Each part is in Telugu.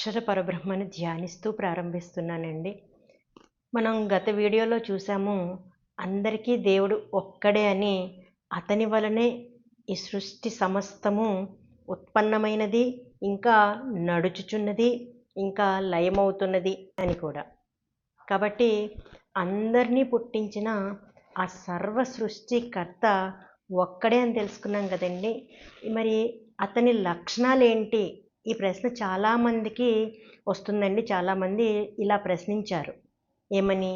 అక్షర పరబ్రహ్మని ధ్యానిస్తూ ప్రారంభిస్తున్నానండి. మనం గత వీడియోలో చూసాము, అందరికీ దేవుడు ఒక్కడే అని, అతని వలనే ఈ సృష్టి సమస్తము ఉత్పన్నమైనది, ఇంకా నడుచుచున్నది, ఇంకా లయమవుతున్నది అని కూడా. కాబట్టి అందరినీ పుట్టించిన ఆ సర్వ సృష్టికర్త ఒక్కడే అని తెలుసుకున్నాం కదండి. మరి అతని లక్షణాలు ఏంటి? ఈ ప్రశ్న చాలామందికి వస్తుందండి. చాలామంది ఇలా ప్రశ్నించారు. ఏమని?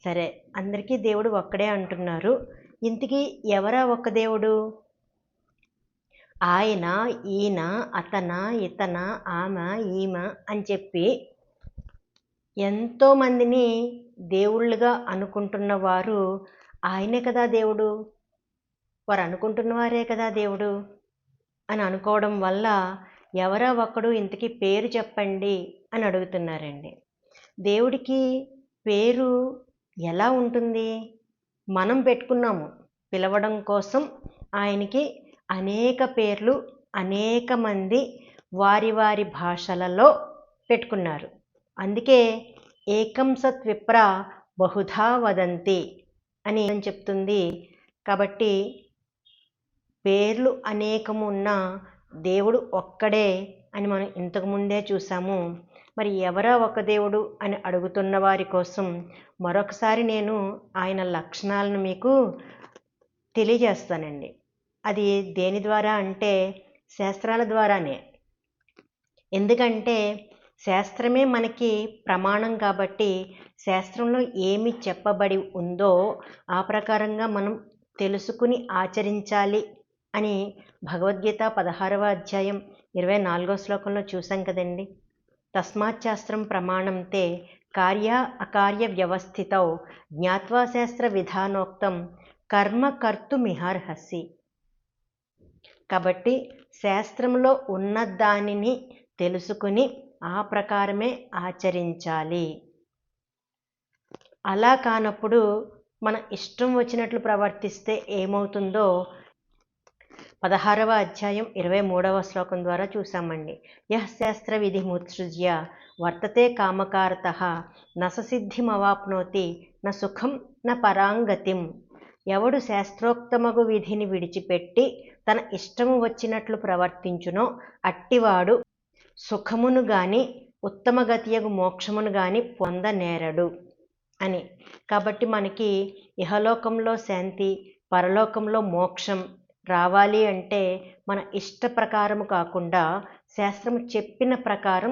సరే, అందరికీ దేవుడు ఒక్కడే అంటున్నారు, ఇంతకీ ఎవరా ఒక్క దేవుడు? ఆయన, ఈయన, అతన, ఇతన, ఆమె, ఈమె అని చెప్పి ఎంతోమందిని దేవుళ్ళుగా అనుకుంటున్న వారు ఆయనే కదా దేవుడు, వారు అనుకుంటున్నవారే కదా దేవుడు అని అనుకోవడం వల్ల ఎవరా ఒక్కడు ఇంతకీ పేరు చెప్పండి అని అడుగుతున్నారండి. దేవుడికి పేరు ఎలా ఉంటుంది? మనం పెట్టుకున్నాము. పిలవడం కోసం ఆయనకి అనేక పేర్లు అనేక మంది వారి వారి భాషలలో పెట్టుకున్నారు. అందుకే ఏకం సత్ విప్ర బహుధా వదంతి అని చెప్తుంది. కాబట్టి పేర్లు అనేకమున్న దేవుడు ఒక్కడే అని మనం ఇంతకుముందే చూసాము. మరి ఎవరా ఒక దేవుడు అని అడుగుతున్న వారి కోసం మరొకసారి నేను ఆయన లక్షణాలను మీకు తెలియజేస్తానండి. అది దేని ద్వారా అంటే శాస్త్రాల ద్వారానే. ఎందుకంటే శాస్త్రమే మనకి ప్రమాణం కాబట్టి శాస్త్రంలో ఏమి చెప్పబడి ఉందో ఆ ప్రకారంగా మనం తెలుసుకుని ఆచరించాలి అని భగవద్గీత 16వ అధ్యాయం 24వ శ్లోకంలో చూసాం కదండి. తస్మాత్ శాస్త్రం ప్రమాణం తే కార్య అకార్య వ్యవస్థితౌ జ్ఞాత్వా శాస్త్ర విధానోక్తం కర్మ కర్తుమిహార్హసి. కాబట్టి శాస్త్రంలో ఉన్న దానిని తెలుసుకుని ఆ ప్రకారమే ఆచరించాలి. అలా కానప్పుడు మన ఇష్టం వచ్చినట్లు ప్రవర్తిస్తే ఏమవుతుందో 16వ అధ్యాయం 23వ శ్లోకం ద్వారా చూసామండి. యః శాస్త్ర విధిముత్సృజ్య వర్తతే కామకారతః నససిద్ధిమవాప్నోతి న సుఖం న పరాంగతిం. ఎవడు శాస్త్రోక్తమగు విధిని విడిచిపెట్టి తన ఇష్టము వచ్చినట్లు ప్రవర్తించునో అట్టివాడు సుఖమును గాని ఉత్తమ గతియగు మోక్షమును గాని పొందనేరడు అని. కాబట్టి మనకి ఇహలోకంలో శాంతి, పరలోకంలో మోక్షం రావాలి అంటే మన ఇష్ట ప్రకారము కాకుండా శాస్త్రము చెప్పిన ప్రకారం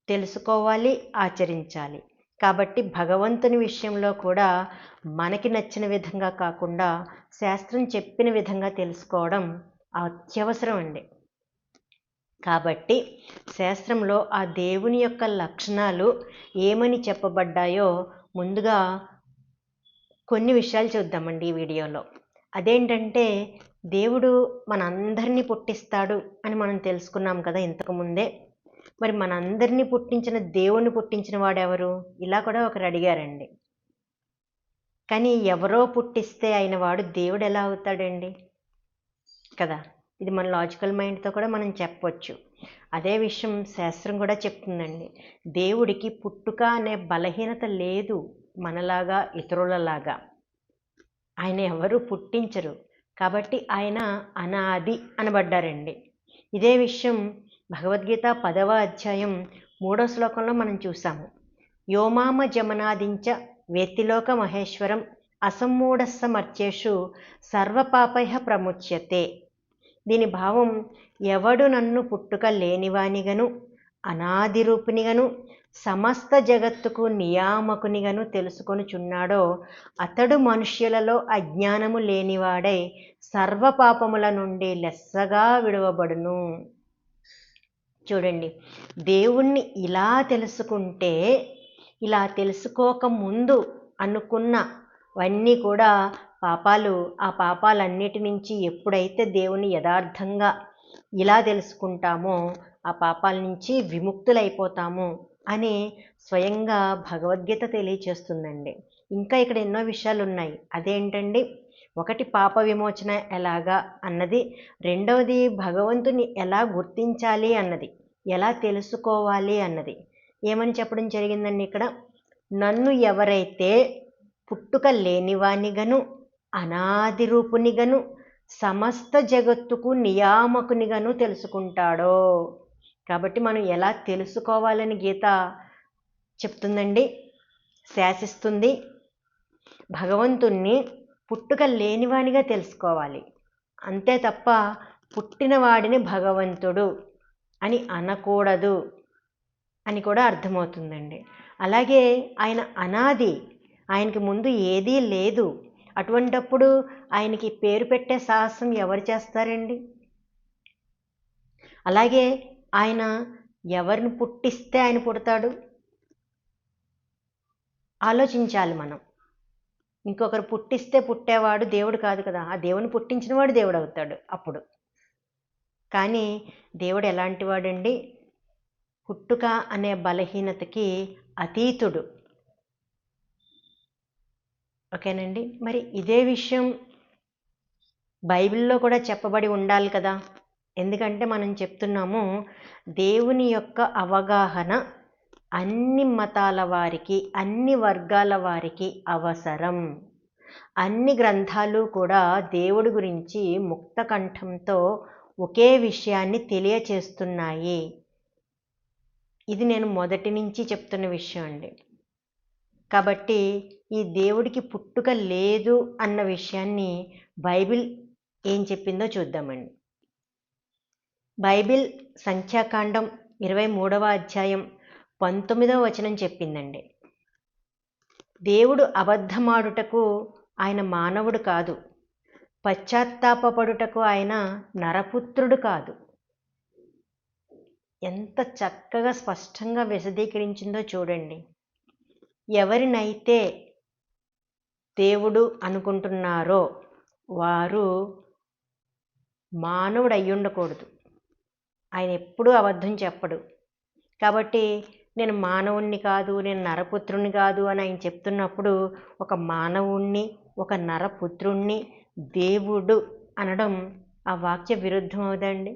తెలుసుకోవాలి, ఆచరించాలి. కాబట్టి భగవంతుని విషయంలో కూడా మనకి నచ్చిన విధంగా కాకుండా శాస్త్రం చెప్పిన విధంగా తెలుసుకోవడం అత్యవసరం అండి. కాబట్టి శాస్త్రంలో ఆ దేవుని యొక్క లక్షణాలు ఏమని చెప్పబడ్డాయో ముందుగా కొన్ని విషయాలు చూద్దామండి ఈ వీడియోలో. అదేంటంటే దేవుడు మనందరినీ పుట్టిస్తాడు అని మనం తెలుసుకున్నాం కదా ఇంతకుముందే. మరి మనందరినీ పుట్టించిన దేవుణ్ణి పుట్టించిన వాడెవరు? ఇలా కూడా ఒకరు అడిగారండి. కానీ ఎవరో పుట్టిస్తే అయిన వాడు దేవుడు ఎలా అవుతాడండి కదా? ఇది మన లాజికల్ మైండ్తో కూడా మనం చెప్పవచ్చు. అదే విషయం శాస్త్రం కూడా చెప్తుందండి. దేవుడికి పుట్టుక అనే బలహీనత లేదు మనలాగా, ఇతరులలాగా. ఆయన ఎవరు పుట్టించరు. కాబట్టి ఆయన అనాది అనబడ్డారండి. ఇదే విషయం భగవద్గీత 10వ అధ్యాయం 3వ శ్లోకంలో మనం చూసాము. యోమామ జమనాదించ వేత్తిలోక మహేశ్వరం అసమ్మూఢస్సమర్చేషు సర్వపాపైః ప్రముచ్యతే. దీని భావం, ఎవడు నన్ను పుట్టుక లేనివానిగను అనాది రూపినిగను సమస్త జగత్తుకు నియామకునిగను తెలుసుకొనుచున్నాడో అతడు మనుష్యులలో అజ్ఞానము లేనివాడై సర్వపాపముల నుండి లెస్సగా విడువబడును. చూడండి, దేవుణ్ణి ఇలా తెలుసుకుంటే, ఇలా తెలుసుకోక ముందు అనుకున్నవన్నీ కూడా పాపాలు. ఆ పాపాలన్నిటి నుంచి ఎప్పుడైతే దేవుని యథార్థంగా ఇలా తెలుసుకుంటామో ఆ పాపాల నుంచి విముక్తులైపోతాము అని స్వయంగా భగవద్గీత తెలియచేస్తుందండి. ఇంకా ఇక్కడ ఎన్నో విషయాలు ఉన్నాయి. అదేంటండి, ఒకటి పాప విమోచన ఎలాగా అన్నది, రెండవది భగవంతుని ఎలా గుర్తించాలి అన్నది. ఎలా తెలుసుకోవాలి అన్నది. ఏమని చెప్పడం జరిగిందండి ఇక్కడ? నన్ను ఎవరైతే పుట్టుక లేనివానిగను అనాది రూపునిగను సమస్త జగత్తుకు నియామకునిగాను తెలుసుకుంటాడో. కాబట్టి మనం ఎలా తెలుసుకోవాలని గీత చెప్తుందండి, శాసిస్తుంది. భగవంతుణ్ణి పుట్టుక లేనివానిగా తెలుసుకోవాలి, అంతే తప్ప పుట్టినవాడిని భగవంతుడు అని అనకూడదు అని కూడా అర్థమవుతుందండి. అలాగే ఆయన అనాది, ఆయనకి ముందు ఏదీ లేదు. అటువంటప్పుడు ఆయనకి పేరు పెట్టే సాహసం ఎవరు చేస్తారండి? అలాగే ఆయన ఎవరిని పుట్టిస్తే ఆయన పుడతాడు? ఆలోచించాలి మనం. ఇంకొకరు పుట్టిస్తే పుట్టేవాడు దేవుడు కాదు కదా, ఆ దేవుని పుట్టించిన వాడు దేవుడు అవుతాడు అప్పుడు. కానీ దేవుడు ఎలాంటి వాడండి? పుట్టుక అనే బలహీనతకి అతీతుడు. ఓకేనండి. మరి ఇదే విషయం బైబిల్లో కూడా చెప్పబడి ఉండాలి కదా. ఎందుకంటే మనం చెప్తున్నాము, దేవుని యొక్క అవగాహన అన్ని మతాల వారికి, అన్ని వర్గాల వారికి అవసరం. అన్ని గ్రంథాలు కూడా దేవుడి గురించి ముక్త కంఠంతో ఒకే విషయాన్ని తెలియచేస్తున్నాయి. ఇది నేను మొదటి నుంచి చెప్తున్న విషయం అండి. కాబట్టి ఈ దేవుడికి పుట్టుక లేదు అన్న విషయాన్ని బైబిల్ ఏం చెప్పిందో చూద్దామండి. బైబిల్ సంఖ్యాకాండం 23వ అధ్యాయం 19వ వచనం చెప్పిందండి, దేవుడు అబద్ధమాడుటకు ఆయన మానవుడు కాదు, పశ్చాత్తాపపడుటకు ఆయన నరపుత్రుడు కాదు. ఎంత చక్కగా స్పష్టంగా విశదీకరించిందో చూడండి. ఎవరినైతే దేవుడు అనుకుంటున్నారో వారు మానవుడు అయి ఉండకూడదు. ఆయన ఎప్పుడూ అబద్ధం చెప్పడు. కాబట్టి నేను మానవుణ్ణి కాదు, నేను నరపుత్రుణ్ణి కాదు అని ఆయన చెప్తున్నప్పుడు ఒక మానవుణ్ణి, ఒక నరపుత్రుణ్ణి దేవుడు అనడం ఆ వాక్య విరుద్ధం అవుదండి?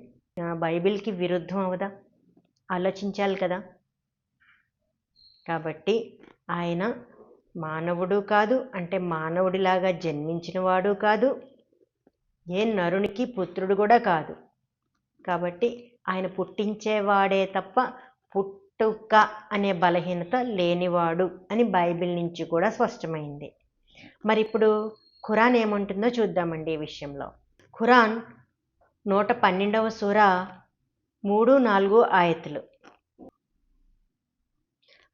బైబిల్కి విరుద్ధం అవుదా? ఆలోచించాలి కదా. కాబట్టి ఆయన మానవుడు కాదు, అంటే మానవుడిలాగా జన్మించినవాడు కాదు, ఏ నరునికి పుత్రుడు కూడా కాదు. కాబట్టి ఆయన పుట్టించేవాడే తప్ప పుట్టుక అనే బలహీనత లేనివాడు అని బైబిల్ నుంచి కూడా స్పష్టమైంది. మరి ఇప్పుడు ఖురాన్ ఏమంటుందో చూద్దామండి ఈ విషయంలో. ఖురాన్ 112వ సూర 3-4 ఆయతులు.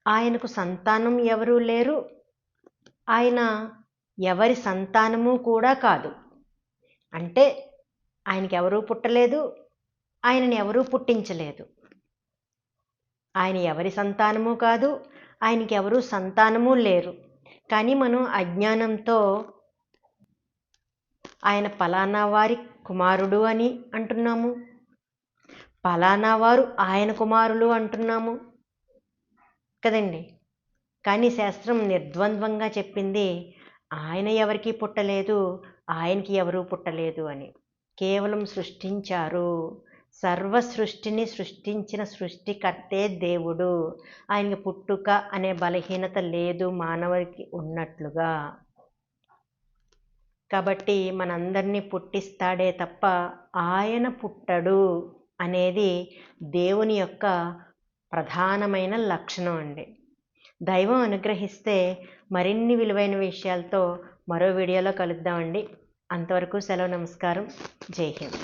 ఆయనకు సంతానం ఎవరూ లేరు, ఆయన ఎవరి సంతానము కూడా కాదు. అంటే ఆయనకి ఎవరూ పుట్టలేదు, ఆయనని ఎవరూ పుట్టించలేదు. ఆయన ఎవరి సంతానము కాదు, ఆయనకి ఎవరూ సంతానము లేరు. కానీ మనం అజ్ఞానంతో ఆయన పలానా వారి కుమారుడు అని అంటున్నాము, పలానా వారు ఆయన కుమారులు అంటున్నాము కదండి. కానీ శాస్త్రం నిర్ద్వంద్వంగా చెప్పింది, ఆయన ఎవరికి పుట్టలేదు, ఆయనకి ఎవరూ పుట్టలేదు అని. కేవలం సృష్టించారు. సర్వ సృష్టిని సృష్టించిన సృష్టికర్తే దేవుడు. ఆయనకి పుట్టుక అనే బలహీనత లేదు మానవుడికి ఉన్నట్లుగా. కాబట్టి మనందరినీ పుట్టిస్తాడే తప్ప ఆయన పుట్టడు అనేది దేవుని యొక్క ప్రధానమైన లక్షణం అండి. దైవం అనుగ్రహిస్తే మరిన్ని విలువైన విషయాలతో మరో వీడియోలో కలుద్దామండి. అంతవరకు సెలవు, నమస్కారం, జై హింద్.